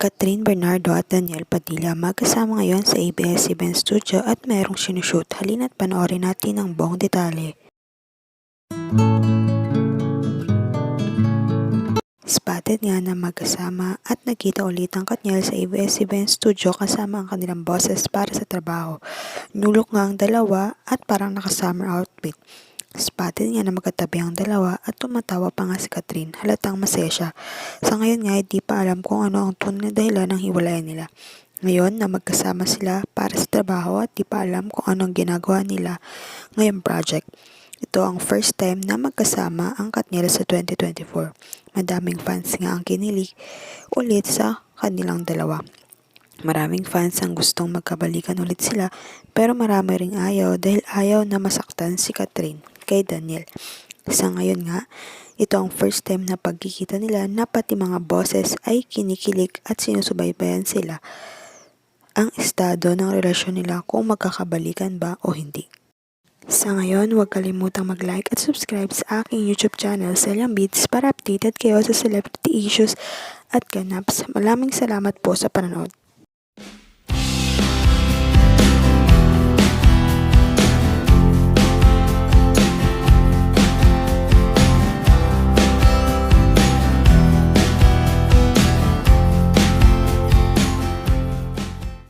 Catherine Bernardo at Daniel Padilla magkasama ngayon sa ABS-CBN Studio at merong sinushoot. Halina't panoorin natin ang buong detalye. Spotted nga na magkasama at nagkita ulit ang Katniel sa ABS-CBN Studio kasama ang kanilang bosses para sa trabaho. Nulok nga ang dalawa at parang naka-summer outfit. Spotted nga na magkatabi ang dalawa at tumatawa pa nga si Catherine. Halatang masaya siya. Sa ngayon nga, di pa alam kung ano ang tunay na dahilan ng hiwalayan nila. Ngayon na magkasama sila para sa trabaho at di pa alam kung anong ginagawa nila ngayong project. Ito ang first time na magkasama ang Katniel sa 2024. Madaming fans nga ang kinilig ulit sa kanilang dalawa. Maraming fans ang gustong magkabalikan ulit sila pero marami ring ayaw dahil ayaw na masaktan si Catherine kay Daniel. Sa ngayon nga, ito ang first time na pagkikita nila na pati mga bosses ay kinikilig at sinusubaybayan sila ang estado ng relasyon nila kung magkakabalikan ba o hindi. Sa ngayon, huwag kalimutang mag-like at subscribe sa aking YouTube channel, Celian Beats, para updated kayo sa celebrity issues at ganaps. Maraming salamat po sa panonood.